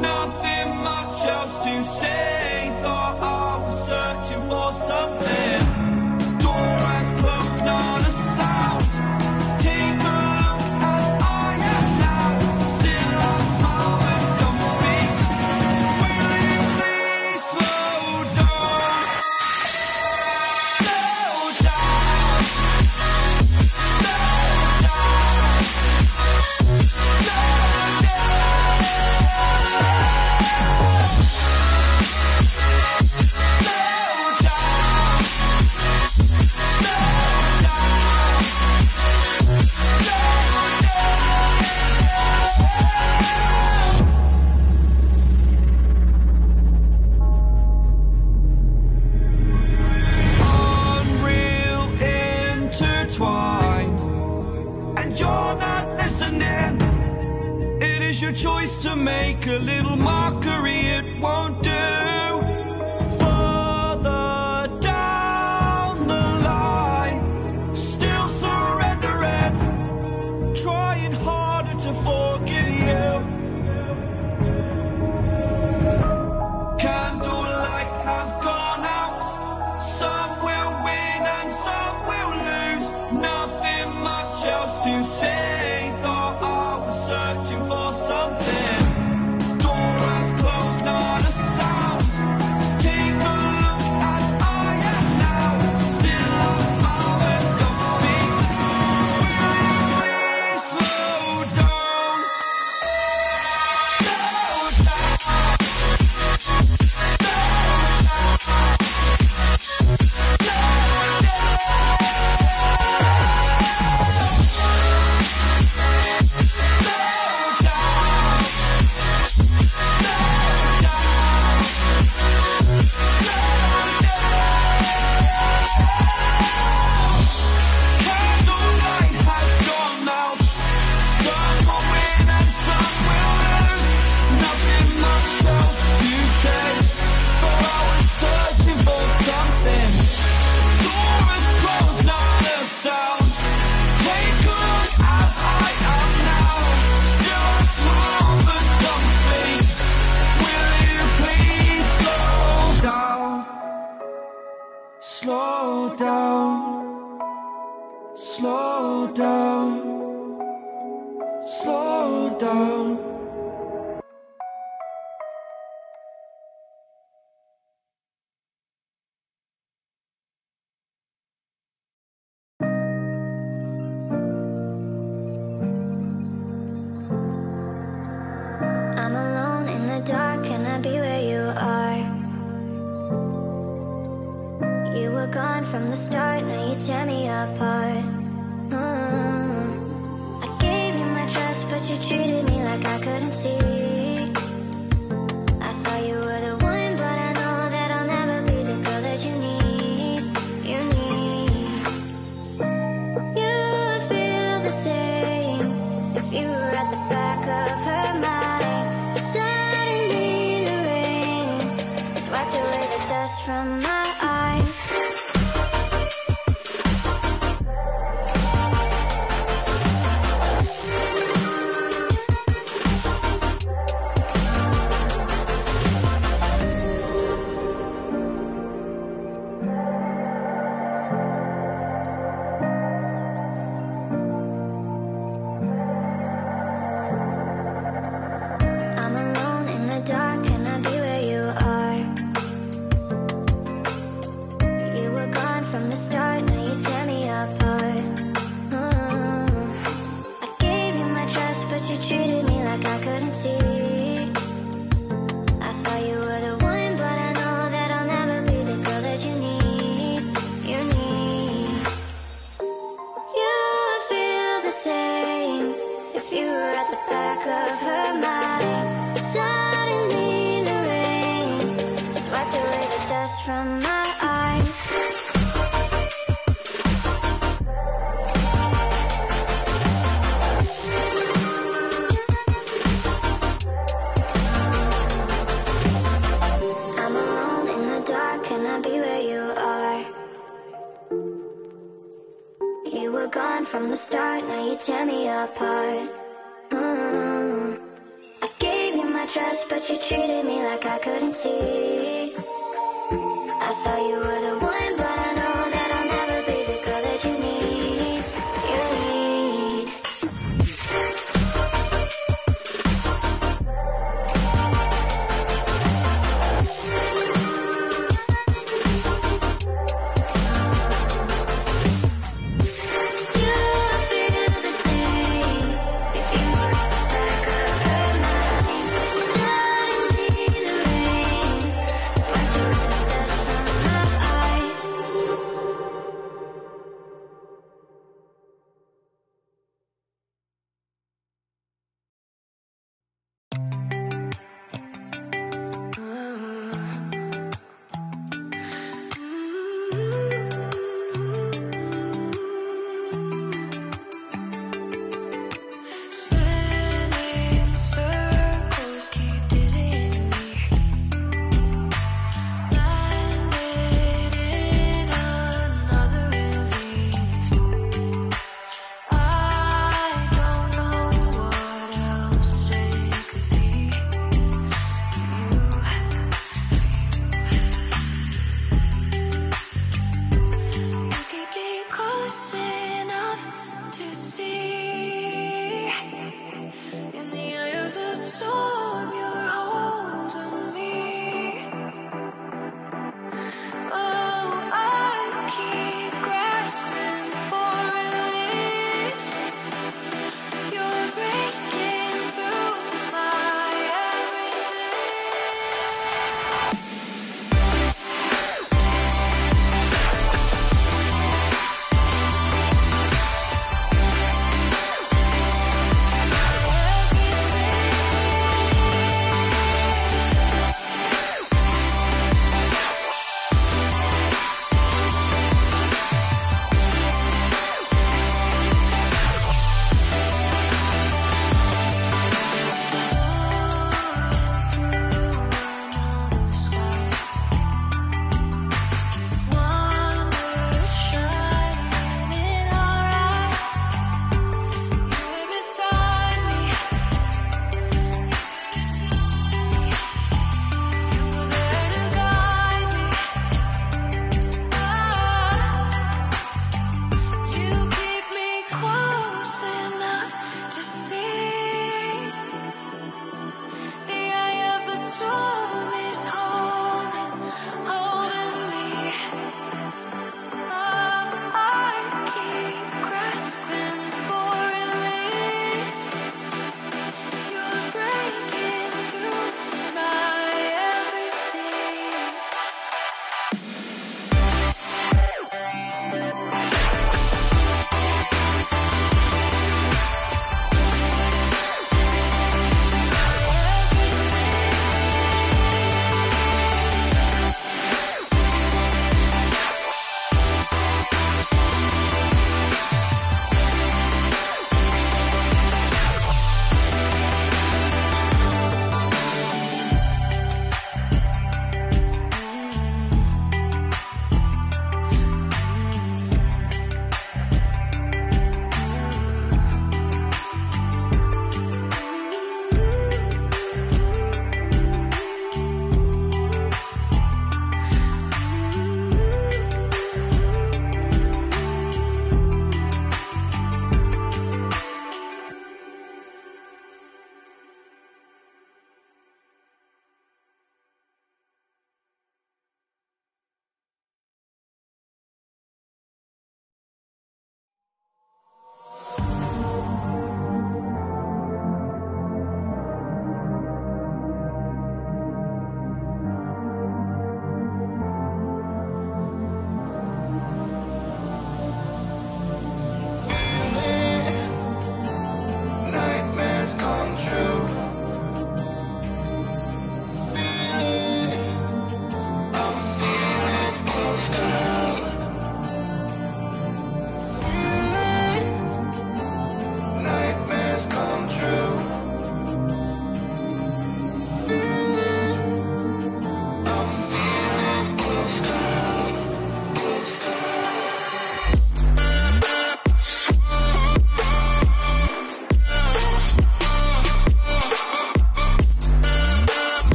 nothing much else to say. Thought I was searching for something. Door has closed, not a sound. Take a look as I am now. Still I smile and don't speak. Will you please slow down? Slow down. Slow down. Slow and you're not listening. It is your choice to make a little mockery, it won't do. Further down the line, still surrendering, trying harder to forgive you. Candlelight has gone out. Some will win and some will lose. Nothing much else to say. Thought I was searching for something. Door has closed, not a sound. Take a look as I am now. Still I smile and don't speak. Will you please slow down? Slow down. Slow down, slow down, slow down. I'm alone in the dark, can I be where you are? You were gone from the start, now you tear me apart. I gave you my trust, but you treated me like I couldn't see. I thought you were the one, but I know that I'll never be the girl that you need. You need. You would feel the same if you were at the back of her mind. Suddenly the rain has wiped away the dust from my eyes. I'm alone in the dark, can I be where you are? You were gone from the start, now you tear me apart. I gave you my trust, but you treated me like I couldn't see. I thought you were the one, but I know that I'll never be the girl that you need. You need. You would feel the same if you were at the back of her mind. Suddenly the rain has wiped away the dust from my eyes. I'm alone in the dark, can I be where you are? You were gone from the start, now you tear me apart. I gave you my trust, but you treated me like I couldn't see. I thought you were the one, but I know that I'll never be the girl that you need. You need. You feel the same if you were back of her mind. Suddenly the rain wiped away the dust from my eyes.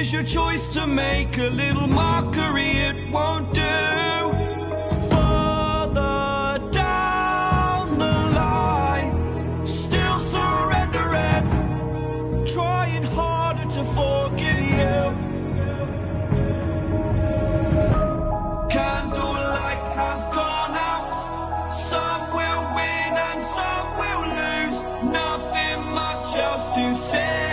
is your choice to make. A little mockery, it won't do. Further down the line, still surrendering, trying harder to forgive you. Candlelight has gone out. Some will win and some will lose. Nothing much else to say.